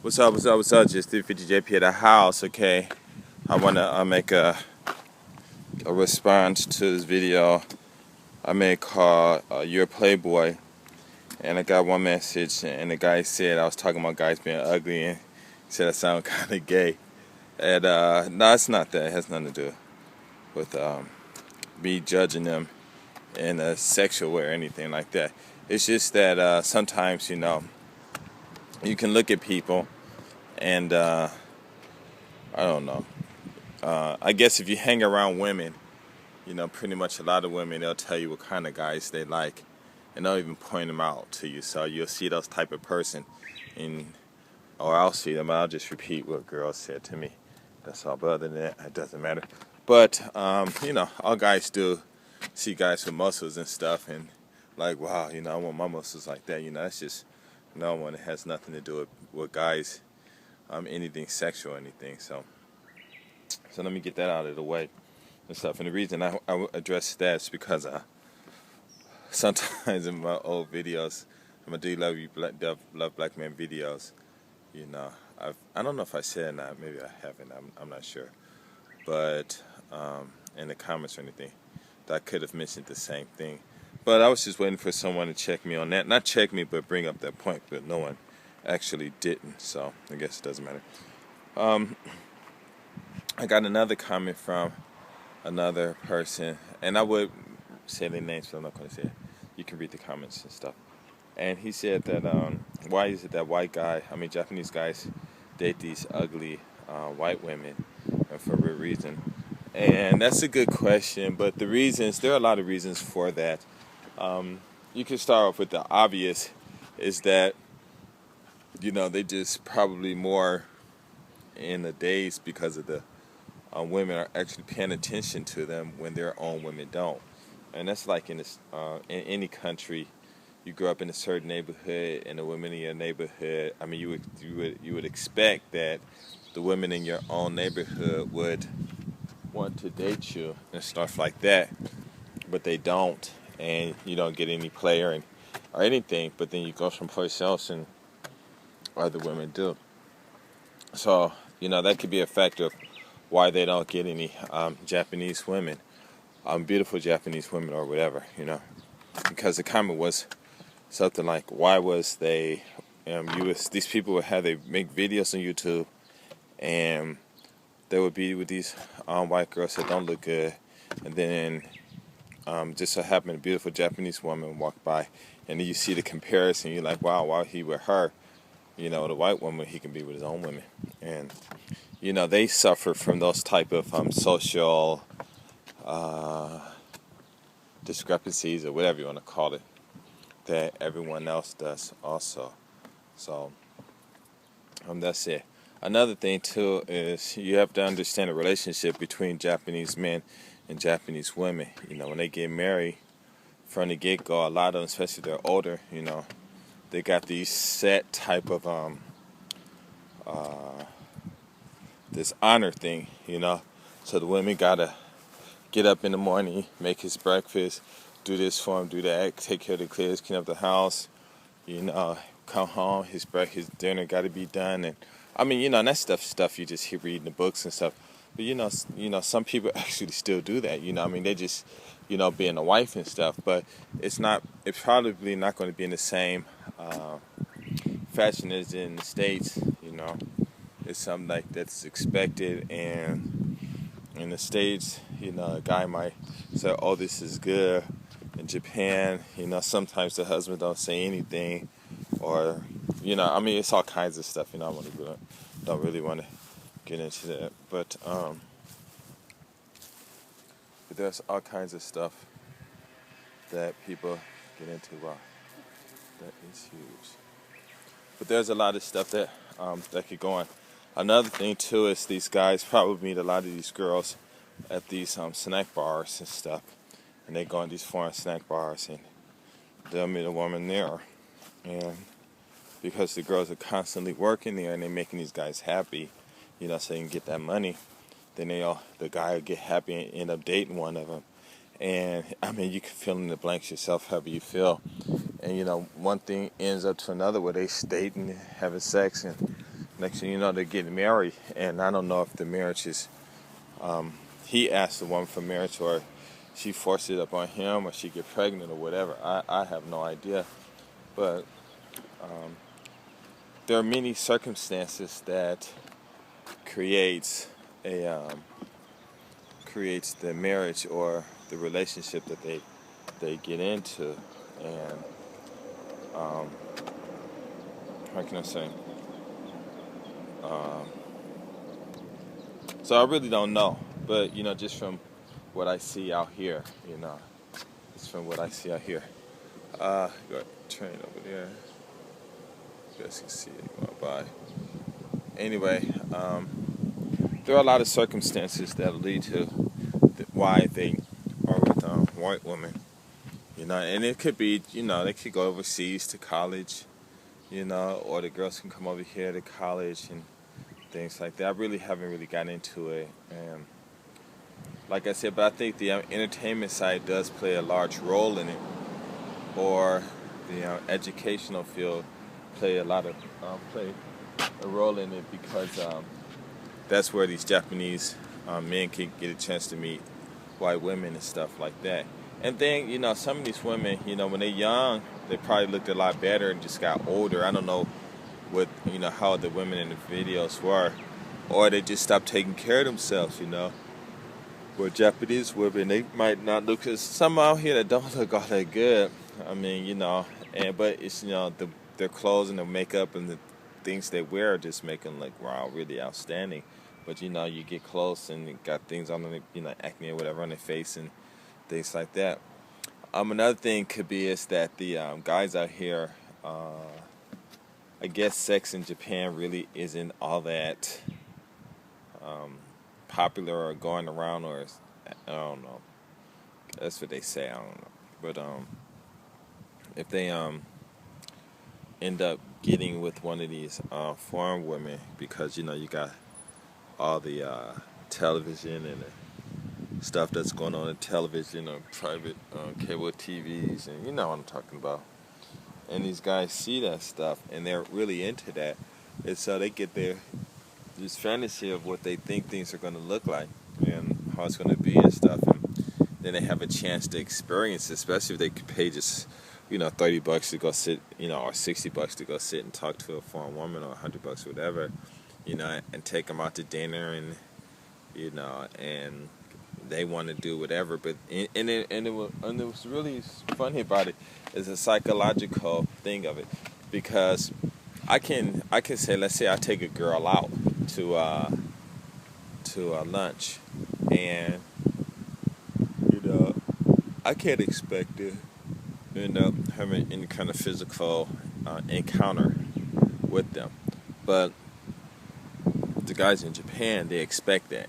What's up? Just 350JP at the house, okay? I want to make a response to this video I made called You're a Playboy. And I got one message, and the guy said I was talking about guys being ugly, and he said I sound kind of gay. And no, it's not that. It has nothing to do with me judging them in a sexual way or anything like that. It's just that sometimes, you can look at people and I don't know. I guess if you hang around women, pretty much a lot of women, they'll tell you what kind of guys they like, and they'll even point them out to you. So you'll see those type of person, or I'll see them. I'll just repeat what girls said to me. That's all. But other than that, it doesn't matter. But all guys do see guys with muscles and stuff, and like, wow, I want my muscles like that. That's just one. It has nothing to do with guys, anything sexual or anything. So let me get that out of the way and stuff. And the reason I address that is because sometimes in my old videos, I do love black men videos. I don't know if I said it or not. Maybe I haven't. I'm not sure. But in the comments or anything, I could have mentioned the same thing. But I was just waiting for someone to check me on that. Not check me, but bring up that point. But no one actually didn't. So I guess it doesn't matter. I got another comment from another person, and I would say their names, but I'm not going to say it. You can read the comments and stuff. And he said that why is it that Japanese guys date these ugly white women, and for what reason? And that's a good question, but there are a lot of reasons for that. You can start off with the obvious, is that, they just probably more in the days because of the women are actually paying attention to them when their own women don't. And that's like in any country. You grow up in a certain neighborhood, and the women in your neighborhood, you would expect that the women in your own neighborhood would want to date you and stuff like that, but they don't, and you don't get any play or anything. But then you go someplace else, and other women do. So that could be a factor of why they don't get any Japanese women, beautiful Japanese women or whatever, because the comment was something like, why was they, these people would have, they make videos on YouTube, and they would be with these white girls that don't look good, and then just so happened a beautiful Japanese woman walked by, and then you see the comparison, you're like, wow, why he with her, the white woman, he can be with his own women. And they suffer from those type of social discrepancies, or whatever you want to call it, that everyone else does also. So that's it. Another thing too is you have to understand the relationship between Japanese men and Japanese women. When they get married from the get-go, a lot of them, especially if they're older, they got these set type of this honor thing, So the women gotta get up in the morning, make his breakfast, do this for him, do that, take care of the kids, clean up the house, come home, his dinner got to be done, and and that stuff you just hear reading the books and stuff. But some people actually still do that. They just being a wife and stuff. But it's probably not going to be in the same fashion as in the States. It's something like that's expected, and in the States, a guy might say, "Oh, this is good." In Japan, sometimes the husband don't say anything, or it's all kinds of stuff. I don't really want to get into that, but there's all kinds of stuff that people get into. Wow, that is huge. But there's a lot of stuff that could go on. Another thing too is these guys probably meet a lot of these girls at these snack bars and stuff, and they go in these foreign snack bars, and they'll meet a woman there, and because the girls are constantly working there and they're making these guys happy, so they can get that money, then the guy will get happy and end up dating one of them. And you can fill in the blanks yourself however you feel. And one thing ends up to another where they dating, having sex, and Next thing you know, they're getting married, and I don't know if the marriage is he asked the woman for marriage, or she forced it up on him, or she get pregnant, or whatever. I have no idea, but there are many circumstances that creates a creates the marriage or the relationship that they get into, and how can I say? Um, so I really don't know, but just from what I see out here, just from what I see out here. Got a train over there. You guys can see it going by. Anyway, there are a lot of circumstances that lead to why they are with white women. And it could be, they could go overseas to college, or the girls can come over here to college and things like that. I really haven't really gotten into it, and like I said, but I think the entertainment side does play a large role in it, or the educational field play a role in it, because that's where these Japanese men can get a chance to meet white women and stuff like that. And then, some of these women, when they're young, they probably looked a lot better and just got older. I don't know what, how the women in the videos were, or they just stopped taking care of themselves, Where Japanese women, they might not look, because some out here that don't look all that good. I mean, but it's, their clothes and their makeup and the things they wear just make them look, wow, really outstanding. But, you get close and you got things on them, acne or whatever on their face and things like that. Another thing could be is that the guys out here, I guess sex in Japan really isn't all that popular or going around, or I don't know. That's what they say. I don't know. But if they end up getting with one of these foreign women, because you got all the television and the stuff that's going on in television or private cable TVs, and you know what I'm talking about. And these guys see that stuff and they're really into that, and so they get this fantasy of what they think things are going to look like and how it's going to be and stuff, and then they have a chance to experience it, especially if they could pay just $30 to go sit, or $60 to go sit and talk to a foreign woman, or $100 or whatever, and take them out to dinner, and and they want to do whatever. But and it was really funny about it is a psychological thing of it, because I can say, let's say I take a girl out to lunch, and I can't expect to end up having any kind of physical encounter with them, but the guys in Japan, they expect that,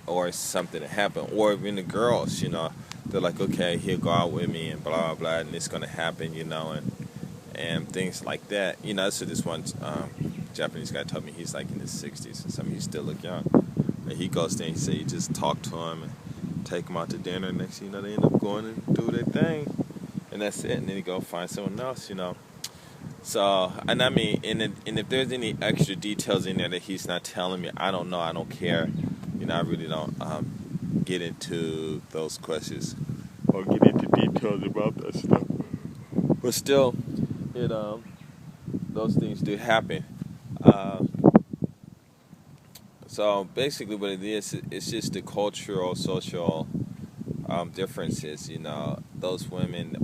or something to happen, or even the girls, they're like, okay, he'll go out with me and blah blah blah, and it's gonna happen, and things like that. So this one Japanese guy told me he's like in his 60s and something. He still look young. And he goes there and he said he just talk to him and take him out to dinner. And next thing you know, they end up going and do their thing, and that's it. And then he go find someone else, So, and I mean, and if there's any extra details in there that he's not telling me, I don't know. I don't care. I really don't get into those questions or get into details about that stuff. But still, those things do happen. So basically, what it is, it's just the cultural, social differences. Those women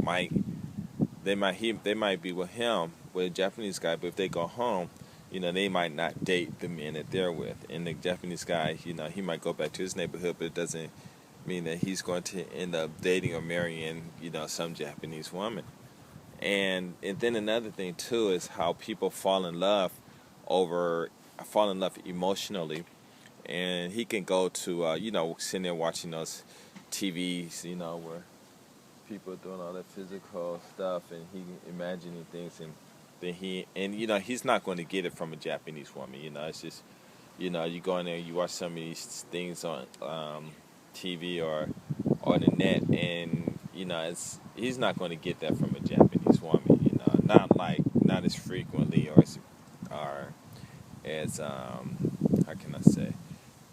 they might be with him, with a Japanese guy, but if they go home, they might not date the men that they're with. And the Japanese guy, he might go back to his neighborhood, but it doesn't mean that he's going to end up dating or marrying, some Japanese woman. And then another thing too is how people fall in love emotionally. And he can go to, sitting there watching those TVs, where people are doing all that physical stuff, and he imagining things, and then he's not going to get it from a Japanese woman. It's just, you go in there, you watch some of these things on TV or on the net, and he's not going to get that from a Japanese woman. Not as frequently or as how can I say,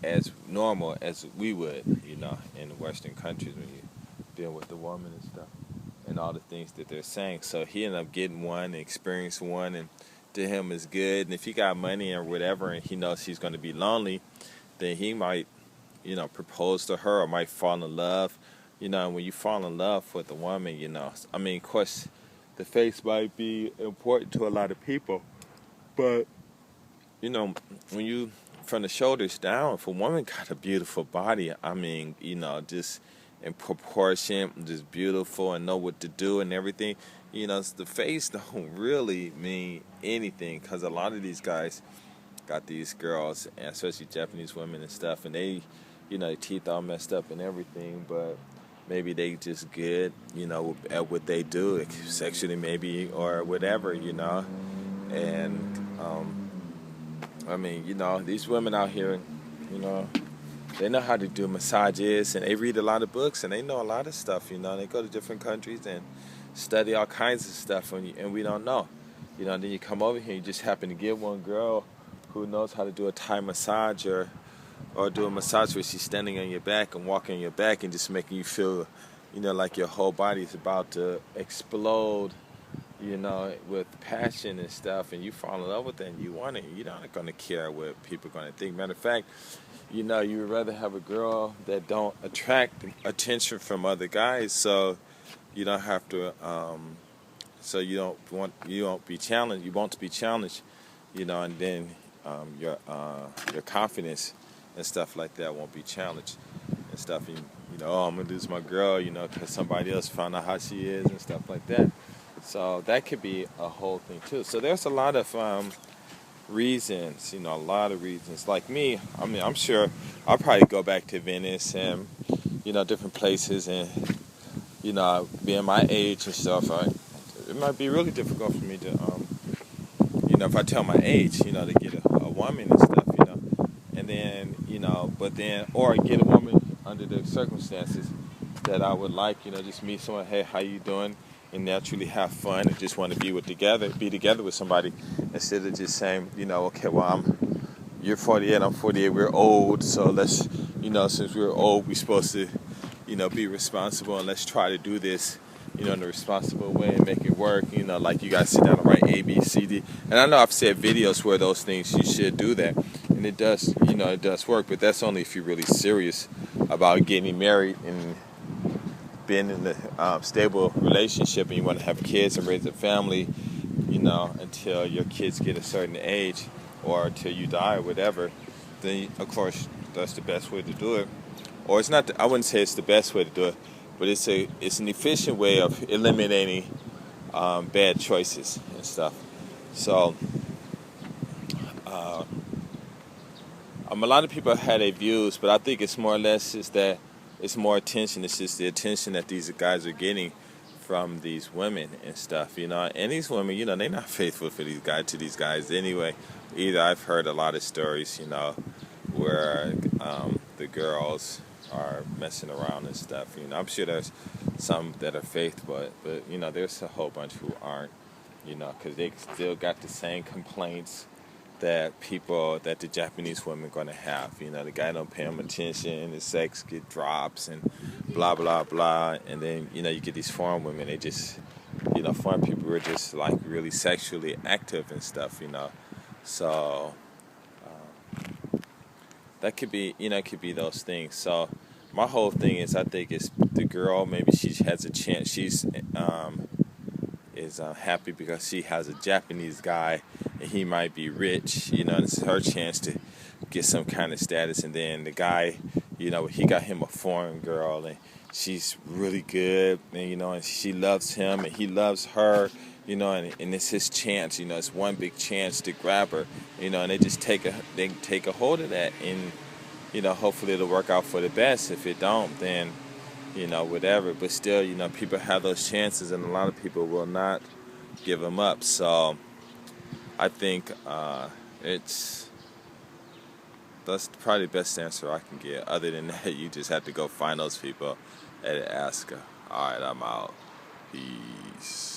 as normal as we would, in Western countries when you deal with the woman and stuff, and all the things that they're saying. So he ended up getting one, and experienced one, and to him is good. And if he got money or whatever, and he knows he's going to be lonely, then he might, propose to her or might fall in love. And when you fall in love with a woman, of course, the face might be important to a lot of people, but when you from the shoulders down, if a woman got a beautiful body, just in proportion, just beautiful and know what to do and everything, the face don't really mean anything, because a lot of these guys got these girls, and especially Japanese women and stuff, and they, their teeth all messed up and everything, but maybe they just good, at what they do, sexually maybe, or whatever, and these women out here, they know how to do massages, and they read a lot of books, and they know a lot of stuff, they go to different countries and study all kinds of stuff, and we don't know, and then you come over here, you just happen to get one girl who knows how to do a Thai massage, or do a massage where she's standing on your back and walking on your back and just making you feel, like your whole body is about to explode, with passion and stuff, and you fall in love with it and you want it. You're not going to care what people are going to think. Matter of fact, you would rather have a girl that don't attract attention from other guys, so you don't have to, so you won't be challenged, and then your confidence and stuff like that won't be challenged and stuff. And, I'm going to lose my girl, because somebody else found out how she is and stuff like that. So that could be a whole thing too. So there's a lot of reasons, a lot of reasons. Like me, I'm sure I'll probably go back to Venice and, different places, and, being my age and stuff, it might be really difficult for me to, if I tell my age, to get a woman and stuff, and then, or get a woman under the circumstances that I would like, just meet someone, hey, how you doing? And naturally have fun and just want to be together with somebody, instead of just saying, okay, well, you're 48, I'm 48, we're old, so let's, since we're old, we're supposed to, be responsible, and let's try to do this, in a responsible way and make it work, like you guys sit down and write A, B, C, D. And I know I've said videos where those things, you should do that, and it does, it does work, but that's only if you're really serious about getting married and being in a stable relationship, and you want to have kids and raise a family, until your kids get a certain age, or until you die or whatever, then of course that's the best way to do it. Or it's not, I wouldn't say it's the best way to do it, but it's an efficient way of eliminating bad choices and stuff. So a lot of people have their views, but I think it's more or less is that it's more attention. It's just the attention that these guys are getting from these women and stuff, And these women, they're not faithful to these guys anyway. Either I've heard a lot of stories, where the girls are messing around and stuff. I'm sure there's some that are faithful, but there's a whole bunch who aren't, because they still got the same complaints that the Japanese women going to have. The guy don't pay them attention, the sex get drops, and blah, blah, blah. And then, you get these foreign women, they just, foreign people who are just, like, really sexually active and stuff, So, that could be, it could be those things. So, my whole thing is, I think it's the girl, maybe she has a chance, she's, is happy because she has a Japanese guy, and he might be rich, this is her chance to get some kind of status. And then the guy, he got him a foreign girl, and she's really good, and and she loves him, and he loves her, and it's his chance, it's one big chance to grab her, and they just take a hold of that, and hopefully it'll work out for the best. If it don't, then whatever. But still, people have those chances, and a lot of people will not give them up. So I think that's probably the best answer I can get. Other than that, you just have to go find those people and ask her. All right, I'm out. Peace.